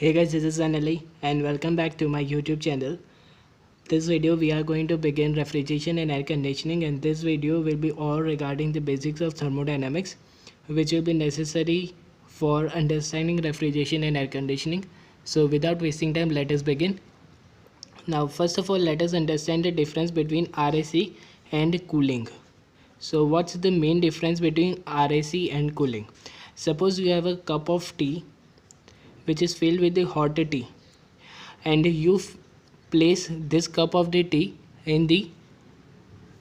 Hey guys, this is Anali and welcome back to my YouTube channel. This video we are going to begin refrigeration and air conditioning, and this video will be all regarding the basics of thermodynamics which will be necessary for understanding refrigeration and air conditioning. So without wasting time, let us begin. Now first of all, let us understand the difference between RAC and cooling. So what's the main difference between RAC and cooling? Suppose you have a cup of tea which is filled with the hot tea, and you place this cup of the tea in the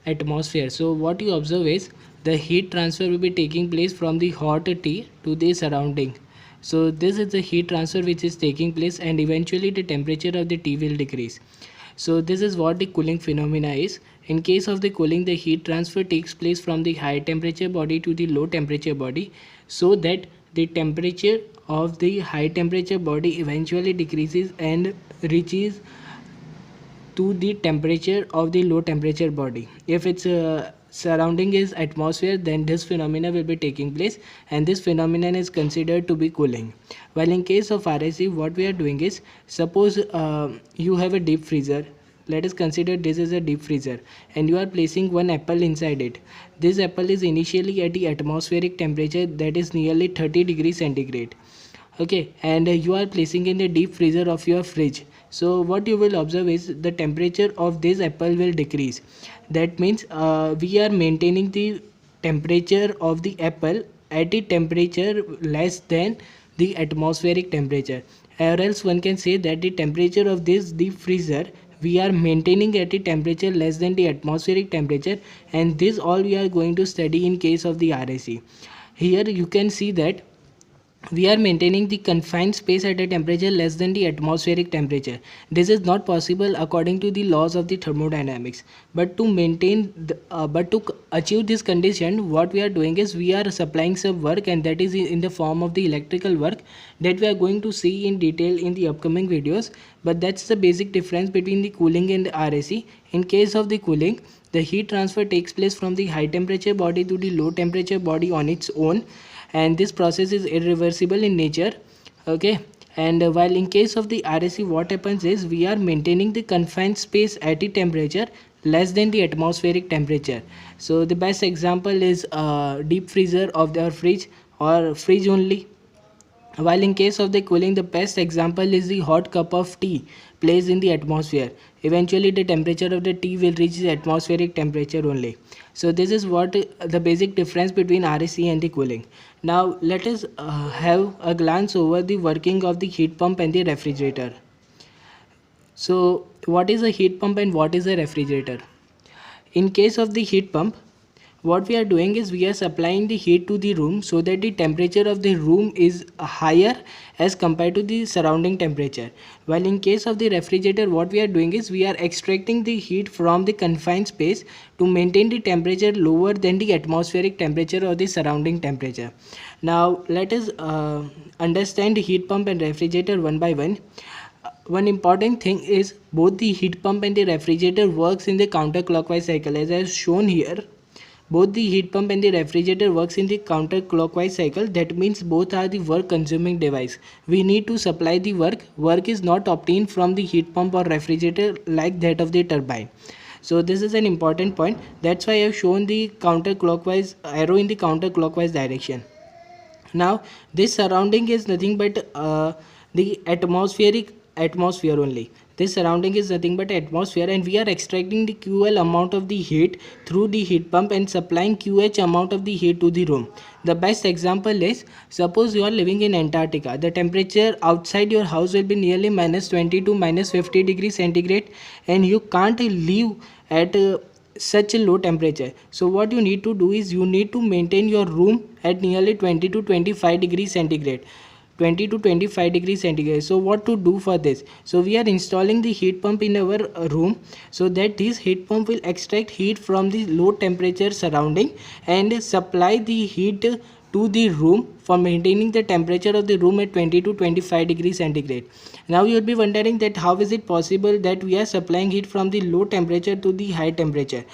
atmosphere. So what you observe is the heat transfer will be taking place from the hot tea to the surrounding. So this is the heat transfer which is taking place, and eventually the temperature of the tea will decrease. So this is what the cooling phenomena is. In case of the cooling, the heat transfer takes place from the high temperature body to the low temperature body, so that the temperature of the high temperature body eventually decreases and reaches to the temperature of the low temperature body. If its surrounding is atmosphere, then this phenomena will be taking place, and this phenomenon is considered to be cooling. While in case of RAC, what we are doing is, suppose you have a deep freezer. Let us consider this is a deep freezer, and you are placing one apple inside it. This apple is initially at the atmospheric temperature, that is nearly 30 degrees centigrade. Okay, and you are placing in the deep freezer of your fridge. So what you will observe is the temperature of this apple will decrease. That means we are maintaining the temperature of the apple at a temperature less than the atmospheric temperature, or else one can say that the temperature of this deep freezer we are maintaining at a temperature less than the atmospheric temperature, and this all we are going to study in case of the RAC. Here you can see that we are maintaining the confined space at a temperature less than the atmospheric temperature. This is not possible according to the laws of the thermodynamics. But to achieve this condition, what we are doing is we are supplying some work, and that is in the form of the electrical work that we are going to see in detail in the upcoming videos. But that's the basic difference between the cooling and the RAC. In case of the cooling, the heat transfer takes place from the high temperature body to the low temperature body on its own, and this process is irreversible in nature. Okay, and while in case of the RAC, what happens is we are maintaining the confined space at a temperature less than the atmospheric temperature. So the best example is deep freezer of their fridge or fridge only. While in case of the cooling, the best example is the hot cup of tea placed in the atmosphere. Eventually the temperature of the tea will reach the atmospheric temperature only. So this is what the basic difference between RAC and the cooling. Now let us have a glance over the working of the heat pump and the refrigerator. So what is a heat pump and what is a refrigerator? In case of the heat pump, what we are doing is we are supplying the heat to the room so that the temperature of the room is higher as compared to the surrounding temperature. While in case of the refrigerator, what we are doing is we are extracting the heat from the confined space to maintain the temperature lower than the atmospheric temperature or the surrounding temperature. Now let us understand the heat pump and refrigerator one by one. One important thing is both the heat pump and the refrigerator works in the counterclockwise cycle. As I have shown here, both the heat pump and the refrigerator works in the counterclockwise cycle. That means both are the work consuming device. We need to supply the work. Work is not obtained from the heat pump or refrigerator like that of the turbine. So this is an important point. That's why I have shown the counterclockwise arrow in the counterclockwise direction. Now this surrounding is nothing but the atmosphere only. This surrounding is nothing but atmosphere, and we are extracting the QL amount of the heat through the heat pump and supplying QH amount of the heat to the room. The best example is, suppose you are living in Antarctica. The temperature outside your house will be nearly -20 to -50 degrees centigrade, and you can't live at such a low temperature. So what you need to do is you need to maintain your room at nearly 20 to 25 degrees centigrade. 20 to 25 degrees centigrade. So what to do for this? So we are installing the heat pump in our room, so that this heat pump will extract heat from the low temperature surrounding and supply the heat to the room for maintaining the temperature of the room at 20 to 25 degrees centigrade. Now you would be wondering that how is it possible that we are supplying heat from the low temperature to the high temperature.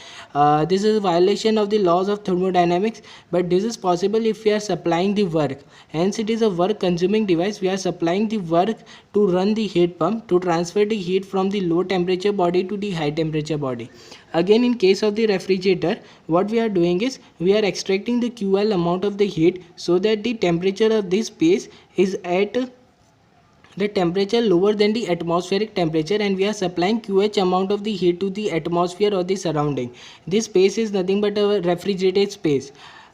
This is a violation of the laws of thermodynamics, but this is possible if we are supplying the work. Hence it is a work consuming device. We are supplying the work to run the heat pump to transfer the heat from the low temperature body to the high temperature body. Again, in case of the refrigerator, what we are doing is we are extracting the QL amount of the heat so that the temperature of this space is at the temperature lower than the atmospheric temperature, and we are supplying QH amount of the heat to the atmosphere or the surrounding. This space is nothing but a refrigerated space.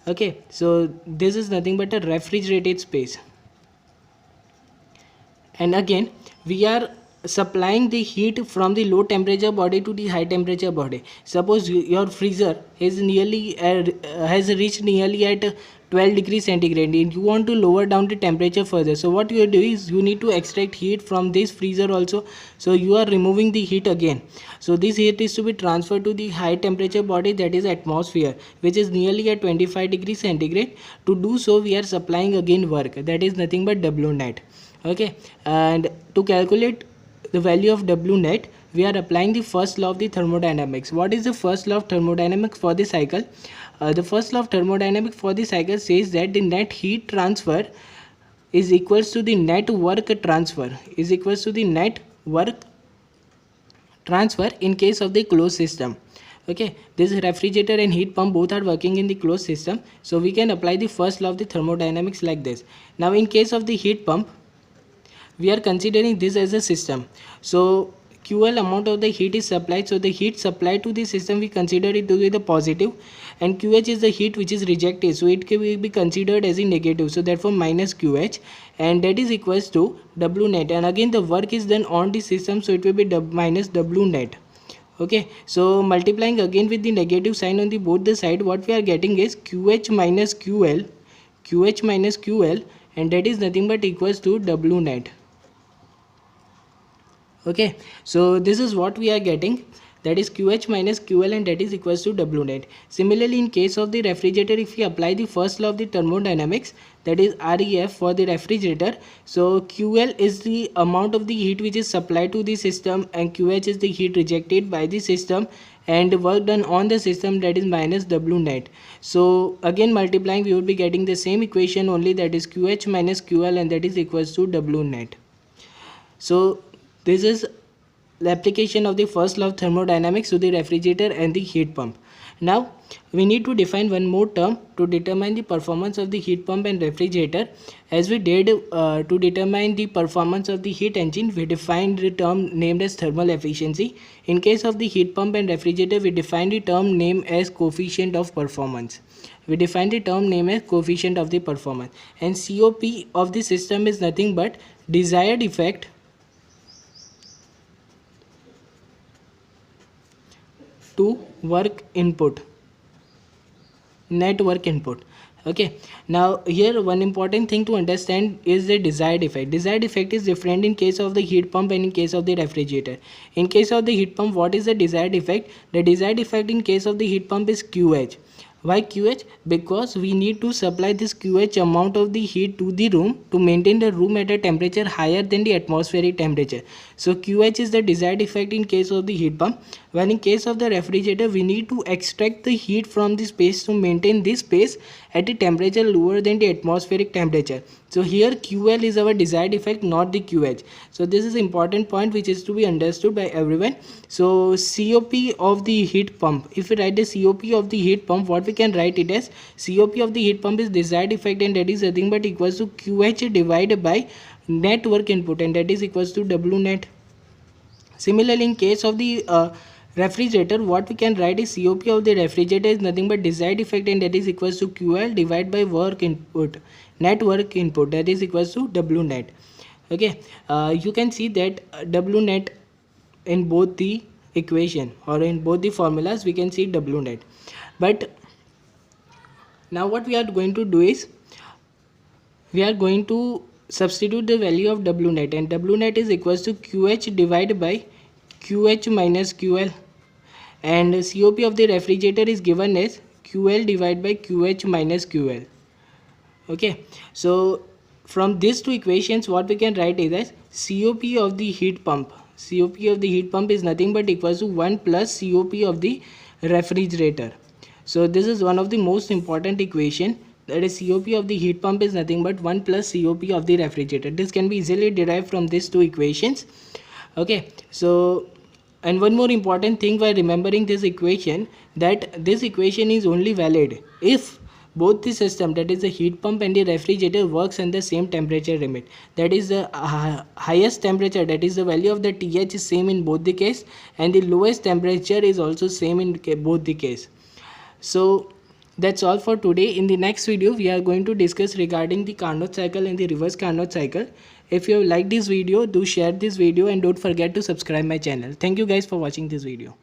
Okay, so this is nothing but a refrigerated space. And again, we are supplying the heat from the low temperature body to the high temperature body. Suppose your freezer is nearly has reached nearly at 12 degrees centigrade and you want to lower down the temperature further. So what you do is you need to extract heat from this freezer also. So you are removing the heat again. So this heat is to be transferred to the high temperature body, that is atmosphere, which is nearly at 25 degrees centigrade. To do so, we are supplying again work, that is nothing but W net. Okay, and to calculate the value of W net, we are applying the first law of the thermodynamics. What is the first law of thermodynamics for the cycle? The first law of thermodynamics for the cycle says that the net heat transfer is equals to the net work transfer in case of the closed system. Okay, this refrigerator and heat pump both are working in the closed system, so we can apply the first law of the thermodynamics like this. Now in case of the heat pump, we are considering this as a system. So QL amount of the heat is supplied, so the heat supplied to the system we consider it to be the positive, and QH is the heat which is rejected, so it can be considered as a negative, so therefore minus QH, and that is equals to W net, and again the work is done on the system, so it will be minus W net. Okay, so multiplying again with the negative sign on the both the side, what we are getting is QH minus QL, and that is nothing but equals to W net. Okay, so this is what we are getting, that is QH minus QL, and that is equals to W net. Similarly, in case of the refrigerator, if we apply the first law of the thermodynamics, that is REF for the refrigerator, so QL is the amount of the heat which is supplied to the system, and QH is the heat rejected by the system, and work done on the system, that is minus W net. So again multiplying, we would be getting the same equation only, that is QH minus QL, and that is equals to W net. So this is the application of the first law of thermodynamics to the refrigerator and the heat pump. Now we need to define one more term to determine the performance of the heat pump and refrigerator. As we did to determine the performance of the heat engine, we defined the term named as thermal efficiency. In case of the heat pump and refrigerator, we defined the term named as coefficient of performance. And COP of the system is nothing but desired effect to work input, net work input. Okay, now here one important thing to understand is the desired effect. Desired effect is different in case of the heat pump and in case of the refrigerator. In case of the heat pump, what is the desired effect? The desired effect in case of the heat pump is QH. Why QH? Because we need to supply this QH amount of the heat to the room to maintain the room at a temperature higher than the atmospheric temperature. So QH is the desired effect in case of the heat pump. When in case of the refrigerator, we need to extract the heat from the space to maintain this space at a temperature lower than the atmospheric temperature. So here QL is our desired effect, not the QH. So this is an important point which is to be understood by everyone. So COP of the heat pump, if we write the COP of the heat pump, what we can write it as COP of the heat pump is desired effect, and that is nothing but equals to QH divided by net work input, and that is equals to W net. Similarly, in case of the refrigerator, what we can write is COP of the refrigerator is nothing but desired effect, and that is equals to QL divided by work input, net work input, that is equals to W net. Okay, you can see that W net in both the equation or in both the formulas we can see W net. But now what we are going to do is we are going to substitute the value of W net, and W net is equals to QH divided by QH minus QL, and COP of the refrigerator is given as QL divided by QH minus QL. Okay, so from these two equations, what we can write is as COP of the heat pump. COP of the heat pump is nothing but equals to 1 plus COP of the refrigerator. So this is one of the most important equation, that is COP of the heat pump is nothing but 1 plus COP of the refrigerator. This can be easily derived from these two equations. Okay, so and one more important thing by remembering this equation, that this equation is only valid if both the system, that is the heat pump and the refrigerator, works in the same temperature limit. That is the highest temperature, that is the value of the TH is same in both the case, and the lowest temperature is also same in both the case. So that's all for today. In the next video we are going to discuss regarding the Carnot cycle and the reverse Carnot cycle. If you have liked this video, do share this video and don't forget to subscribe my channel. Thank you guys for watching this video.